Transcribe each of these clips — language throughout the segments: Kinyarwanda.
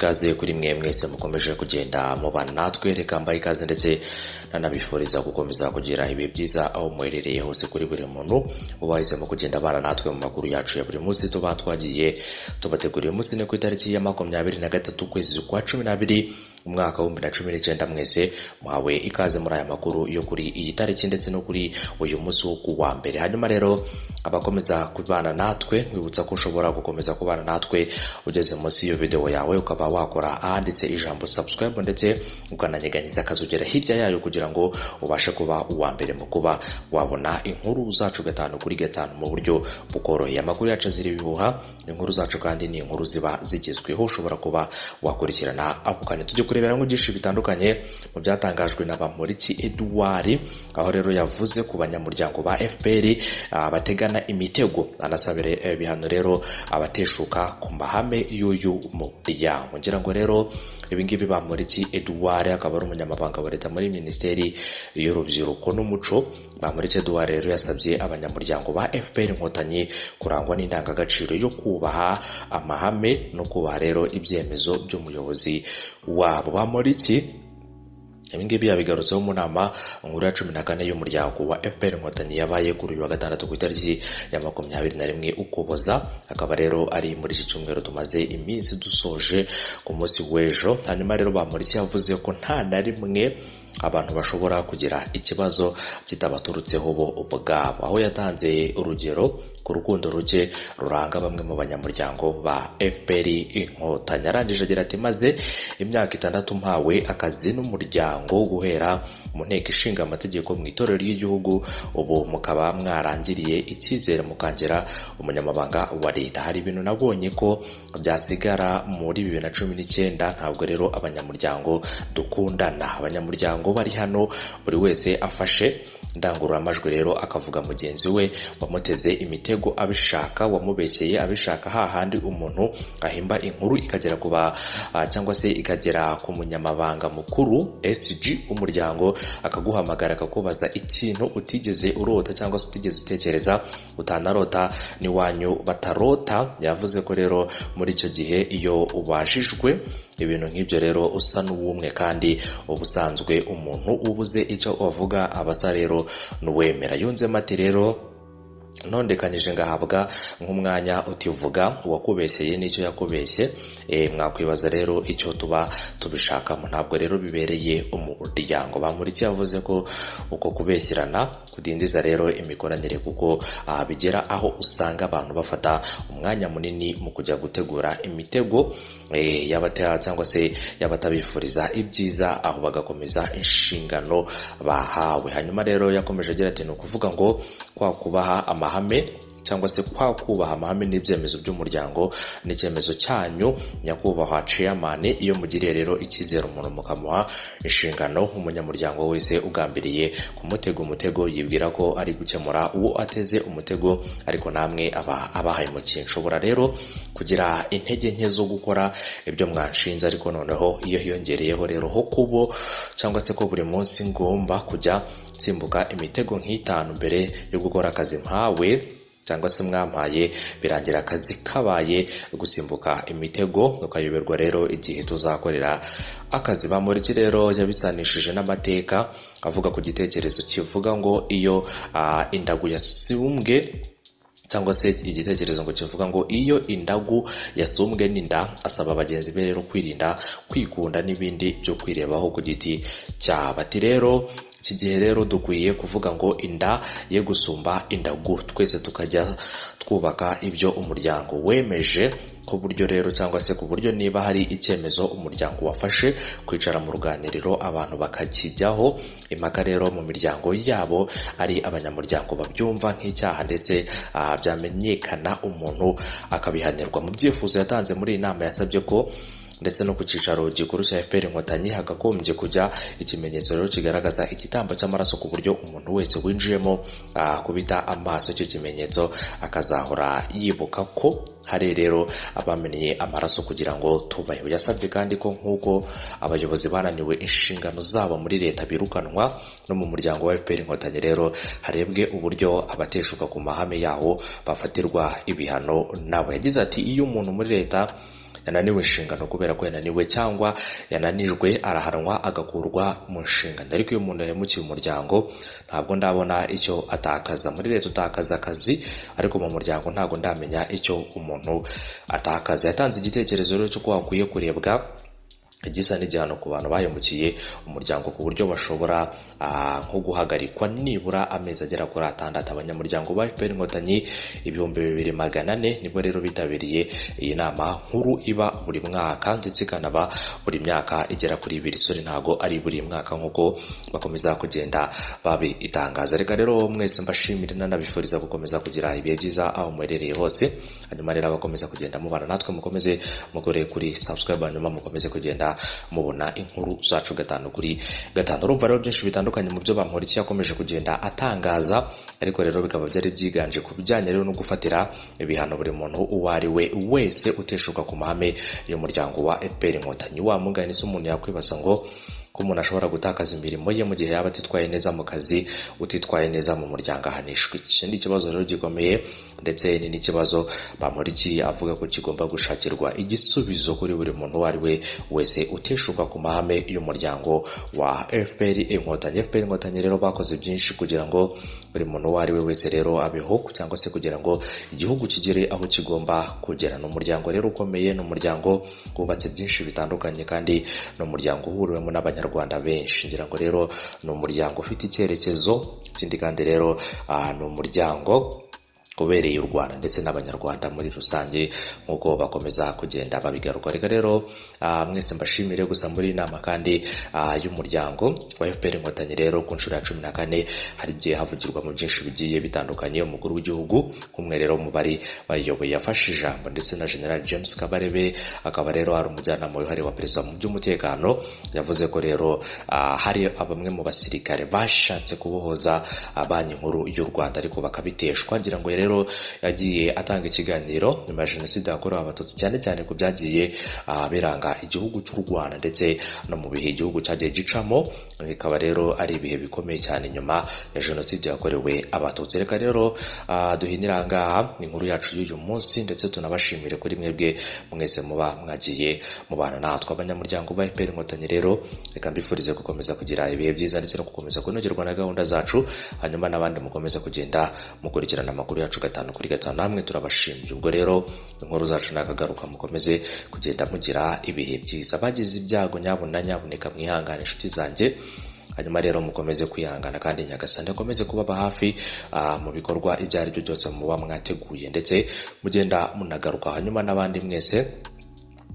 ikaze kuri mwe mwese mukomeje kugenda mubana natwe, reka mbaye ikaze ndetse nanabifuriza gukomeza kugira ibi byiza aho muherereye hose kuri buri muntu ubahisemo kugenda abana natwe mu makuru yacu ya buri munsi tuba twagiye tubateguriye. Umunsi ni ku itariki ya 23 ukwezi kwa 12 umwaka wa 2019. Mwese muhawe ikaze muri aya makuru yo kuri iyi tariki ndetse no kuri uyu munsi wo kuwa mbere. Hanyuma rero abakomeza kubana natwe wibutsa ko ushobora gukomeza kubana natwe ugeze munsi iyo video yawe ukaba wakora ahanditse ijambo subscribe ndetse ukananyeganyiza akazugera hirya yayo kugira ngo ubashe kuba uwa mbere mu kuba wabona inkuru zacu 5 kuri 5 mu buryo bukoroheye. Amakuru yacu ziri bihuha, inkuru zacu kandi ni inkuru ziba zigezweho ushobora kuba wakurikirana ako kanya. Tujye kurebera ngo byinshi bitandukanye mu byatangajwe na Bamporiki Edouard, aho rero yavuze ku banyamuryango ba FPR bategana imitego, anasabire ibihano rero abateshuka ku mahame y'uyu muryango. Ngira ngo rero ibingibi Bamporiki Edouard akaba ari umunyamabanga wa leta muri Minisiteri y'Urubyiruko n'Umuco. Bamporiki Edouard rero yasabye abanyamuryango ba FPR Inkotanyi kurangwa n'indangagaciro yo kubaha amahame no kubaha rero ibyemezo by'umuyobozi wabo. Bamporiki ibingibi yabigarutseho mu nama nkuru ya 14 y'umuryango wa FPR Inkotanyi yabaye kuri uyu wa gatandatu ku itariki ya 21 Ukuboza. Akaba rero ari muri iki cyumweru tumaze iminsi dusoje ku munsi w'ejo. Hanyuma rero Bamporiki yavuze ko nta na rimwe abantu bashobora kugira ikibazo kitabaturutseho bo ubwabo, aho yatanze urugero ku rukundo ruke ruranga bamwe mu banyamuryango ba FPR Inkotanyi. Arangije agira ati maze imyaka 6 mpawe akazi n'umuryango guhera mu nteko ishinga amategeko mu itorero ry'igihugu, ubu mukaba mwarangiriye icyizere mukangera umunyamabanga wa leta. Hari ibintu nabonye ko byasigara muri 2019, ntabwo rero abanyamuryango dukundana. Abanyamuryango bari hano buri wese afashe ndangururamajwi rero akavuga mugenzi we wamuteze imitego abishaka, wamubeshyeye abishaka, hahandi umuntu ahimba inkuru ikagera kuba cyangwa se ikagera ku munyamabanga mukuru SG umuryango akaguhamagara akakubaza ikintu utigeze urota cyangwa se utigeze utekereza, utanarota niwanyu batarota. Yavuze ko rero muri icyo gihe iyo ubashijwe ibintu nk'ibyo rero usa n'uwumwe, kandi ubusanzwe umuntu ubuze icyo wavuga abasa rero n'uwemera. Yunzemo ati rero nondekanyije ngahabwa nk'umwanya utivuga uwakubeshyeye n'icyo yakubeshye, mwakwibaza rero icyo tuba tubishakamo, ntabwo rero bibereye umuryango. Bamporiki yavuze ko uko kubeshyirana kudindiza rero imikoranire, kuko bigera aho usanga abantu bafata umwanya munini mu kujya gutegura imitego y'abatera cyangwa se y'abatabifuriza ibyiza, aho bagakomeza inshingano bahawe. Hanyuma rero yakomeje agira ati ni ukuvuga ngo kwa kubaha amahame cyangwa se kwa kubaha amahame n'ibyemezo by'umuryango n'icyemezo cyanyu nyakubahwa chairman, iyo mugiriye rero icyizere umuntu mukamuha inshingano, umunyamuryango wese ugambiriye kumutega umutego yibwira ko ari gukemura uwo ateze umutego, ariko namwe abahaye mu kinshobora rero kugira intege nke zo gukora ibyo mwanshinze, ariko noneho iyo hiyongereyeho rero ho kubo cyangwa se ko buri munsi ngomba kujya nsimbuka imitego nk'itanu mbere yo gukora akazi mpawe cyangwa se mwampaye, birangira akazi kabaye gusimbuka imitego, ukayoberwa rero igihe tuzakorera akazi. Bamporiki rero yabisanishije n'amateka avuga ku gitekerezo kivuga ngo iyo indagu yasumbwe cyangwa se igitekerezo ngo kivuga ngo iyo indagu yasumbwe n'inda, asaba bagenzi be rero kwirinda kwikunda n'ibindi byo kwirebaho ku giti cyabo. Ati rero iki gihe rero dukwiye kuvuga ngo inda ye gusumba indagu, twese tukajya twubaka ibyo umuryango wemeje ku buryo rero cyangwa se ku buryo niba hari icyemezo umuryango wafashe kwicara mu ruganiriro abantu bakakijyaho impaka rero mu miryango yabo, ari abanyamuryango babyumva nk'icyaha ndetse byamenyekana umuntu akabihanirwa. Mu byifuzo yatanze muri iyi nama yasabye ko ndetse no ku cyicaro gikuru cya FPR Inkotanyi hakagombye kujya ikimenyetso rero kigaragaza igitambo cy'amaraso, ku buryo umuntu wese winjiyemo kubita amaso icyo kimenyetso akazahora yibuka ko hari rero abamenye amaraso kugira ngo tubayeho. Yasabye kandi ko nk'uko abayobozi bananiwe inshingano zabo muri leta birukanwa, no mu muryango wa FPR Inkotanyi rero harebwe uburyo abateshuka ku mahame yawo bafatirwa ibihano nabo. Yagize ati iyo umuntu muri leta yananiwe inshingano kubera ko yananiwe cyangwa yananijwe arahanwa agakurwa mu nshingano. Ariko iyo umuntu yahemukiye umuryango ntabwo ndabona icyo atakaza. Muri leta utakaza akazi, ariko mu muryango ntabwo ndamenya icyo umuntu atakaza. Yatanze igitekerezo rero cyo ko hakwiye kurebwa igisa n'igihano ku bantu bahemukiye umuryango ku buryo bashobora nko guhagarikwa nibura amezi agera kuri 6. Abanyamuryango ba FPR Inkotanyi 2400 nibo rero bitabiriye iyi nama nkuru iba buri mwaka ndetse kanaba buri myaka igera kuri 2. Sori ntago ari buri mwaka nkuko bakomeza kugenda babitangaza. Reka rero mwese mbashimire nanabifuriza gukomeza kugira ibihe byiza aho mwerereye hose. Hanyuma rero abakomeza kugenda mubana natwe mukomeze mugore kuri subscribe, hanyuma mukomeze kugenda mubona inkuru zacu 5/5. Urumva rero byinshi bitandukanye mu byo Bamporiki yakomeje kugenda atangaza, ariko rero bikaba byari byiganje ku bijyanye rero no gufatira ibihano buri muntu uwo ari we wese uteshuka ku mahame y'umuryango wa FPR Inkotanyi. Wa mugani se umuntu yakwibaza ngo ko umuntu ashobora gutakaza imirimo ye mu gihe yaba atitwaye neza mu kazi, utitwaye neza mu muryango ahanishwa. Ikindi kibazo rero gikomeye ndetse ni n'ikibazo Bamporiki avuga ko kigomba gushakirwa igisubizo kuri buri muntu uwo ari we wese uteshuka ku mahame y'umuryango wa FPR Inkotanyi. FPR Inkotanyi rero bakoze byinshi kugira ngo buri muntu uwo ari we wese rero abeho, cyangwa se kugira ngo igihugu kigere aho kigomba kugera. N'umuryango rero ukomeye, n'umuryango wubatse byinshi bitandukanye, kandi n'umuryango uhuriwemo n'Abanyarwanda benshi. Ngira ngo rero n'umuryango ufite icyerekezo. Ikindi kandi rero n'umuryango ubereye u Rwanda ndetse n'Abanyarwanda muri rusange nk'uko bakomeza kugenda babigaruka. Reka rero mwese mbashimire gusa muri inama kandi y'umuryango wa FPR Inkotanyi rero ku nshuro ya 14 hari igihe havugirwa mu byinshi bigiye bitandukanye. Umukuru w'igihugu kumwe rero mu bari bayoboye yafashe ijambo, ndetse na General James Kabarebe akaba rero ari umujyanama wihariye wa perezida mu by'umutekano. Yavuze ko rero hari bamwe mu basirikare bashatse kubohoza banki nkuru y'u Rwanda ariko bakabiteshwa. Ngira ngo rero yagiye atanga ikiganiro nyuma ya Jenoside yakorewe Abatutsi, cyane cyane ku byagiye biranga igihugu cy'u Rwanda ndetse no mu bihe igihugu cyagiye gicamo. Bikaba rero ari ibihe bikomeye cyane nyuma ya Jenoside yakorewe Abatutsi. Reka rero duhinira ngaha inkuru yacu y'uyu munsi, ndetse tunabashimire kuri mwebwe mwese muba mwagiye mubana natwe. Abanyamuryango ba FPR Inkotanyi rero reka mbifurize gukomeza kugira ibihe byiza ndetse no gukomeza kunogerwa na gahunda zacu, hanyuma n'abandi mukomeza kugenda mukurikirana amakuru yacu 5/5. Namwe turabashimiye. Ubwo rero inkuru zacu nakagaruka, mukomeze kugenda mugira ibihe byiza. Bagize ibyago nyabuneka mwihangane inshuti zanjye, hanyuma rero mukomeze kwihangana kandi Nyagasani akomeze kubaba hafi mu bikorwa ibyo ari byo byose muba mwateguye, ndetse mugenda munagaruka. Hanyuma n'abandi mwese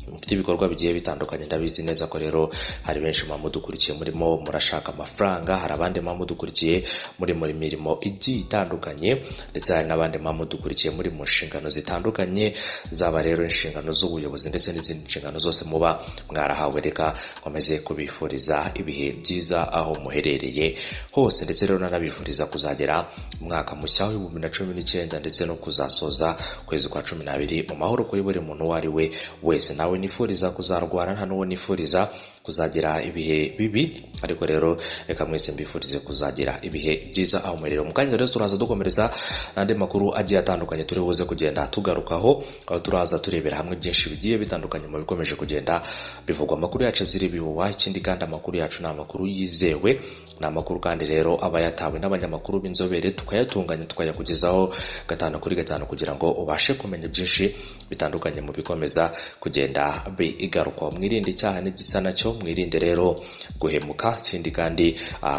mufite ibikorwa bigiye bitandukanye, ndabizi neza ko rero hari benshi mudukurikiye murimo murashaka amafaranga, hari abandi mudukurikiye muri mirimo igiye itandukanye, ndetse hari n'abandi mudukurikiye muri mu nshingano zitandukanye, zaba rero inshingano z'ubuyobozi ndetse n'izindi nshingano zose muba mwarahawe. Reka nkomeze kubifuriza ibihe byiza aho muherereye hose, ndetse rero nanabifuriza kuzagera umwaka mushya wa 2019 ndetse no kuzasoza kwezi kwa 12 mu mahoro kuri buri muntu uwo ari we wese. Nawe nifuriza kuzarwara, nta n'uwo nifuriza kuzagira ibihe bibi, ariko rero reka mwese mbifurize kuzagira ibihe byiza aho mwerero. Mu kanya rero turaza dukomereza n'andi makuru agiye atandukanye turi buze kugenda tugarukaho, aho turaza turebera hamwe byinshi bigiye bitandukanye mu bikomeje kugenda bivugwa. Amakuru yacu ziri bihuwa, ikindi kandi amakuru yacu ni amakuru yizewe, ni amakuru kandi rero aba yatawe n'abanyamakuru b'inzobere, tukayatunganya tukayakugezaho 5/5 kugira ngo ubashe kumenya byinshi bitandukanye mu bikomeza kugenda bigaruka. Mwirinde icyaha n'igisa nacyo, mwirinde rero guhemuka, ikindi kandi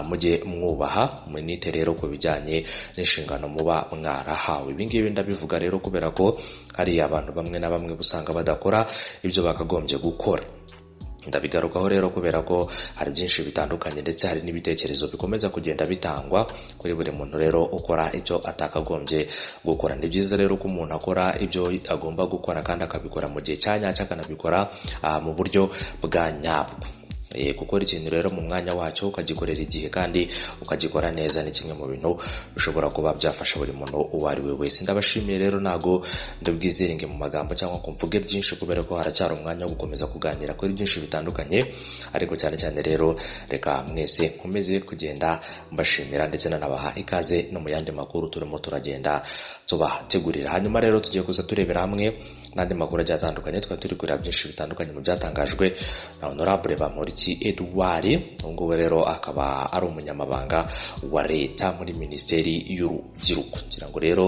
mujye mwubaha, munite rero ku bijyanye n'inshingano muba mwarahawe. Ibi ngibi ndabivuga rero kubera ko hari abantu bamwe na bamwe busanga badakora ibyo bakagombye gukora. Ndabigarukaho rero kubera ko hari byinshi bitandukanye, ndetse hari n'ibitekerezo bikomeza kugenda bitangwa kuri buri muntu rero ukora ibyo atakagombye gukora. Ni byiza rero ko umuntu akora ibyo agomba gukora kandi akabikora mu gihe cyanyacyo, akanabikora mu buryo bwa nyabwo. gukora ikintu rero mu mwanya wacyo ukagikorera igihe kandi ukagikora neza ni kimwe mu bintu bishobora kuba byafasha buri muntu uwo ari we wese. Ndabashimiye rero, ntago ndabwiziringe mu magambo cyangwa ko mvuge byinshi kubera ko haracyari umwanya wo gukomeza kuganira kuri byinshi bitandukanye, ariko cyane cyane rero reka mwese nkomeze kugenda mbashimira ndetse nanabaha ikaze no mu yandi makuru turimo turagenda tubategurira. Hanyuma rero tugiye kuza turebera hamwe n'andi makuru agiye atandukanye, twari turi kureba byinshi bitandukanye mu byatangajwe na Honorable Bamporiki Edouard. Nguwo rero akaba ari umunyamabanga wa leta muri Minisiteri y'Urubyiruko. Ngira ngo rero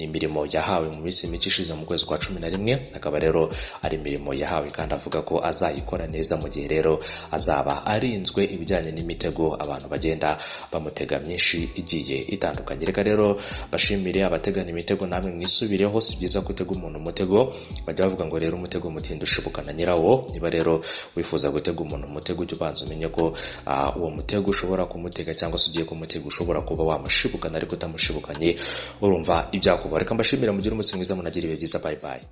ni imirimo yahawe mu minsi mike ishize mu kwezi kwa 11, akaba rero ari imirimo yahawe kandi avuga ko azayikora neza mu gihe rero azaba arinzwe ibijyanye n'imitego abantu bagenda bamutega myinshi igiye itandukanye. Reka rero bashimire abategana imitego, namwe mwisubireho, si byiza gutega umuntu umutego. Bajya bavuga ngo rero umutego mutinda ushibukana nyirawo. Niba rero wifuza gutega umuntu umutego, ujye ubanza umenye ko uwo mutego ushobora kumutega cyangwa se ugiye kumutega ushobora kuba wamushibukana, ariko utamushibukanye urumva ibyako. Reka mbashimira, mugire umunsi mwiza, munagire ibihe byiza. Bye bye.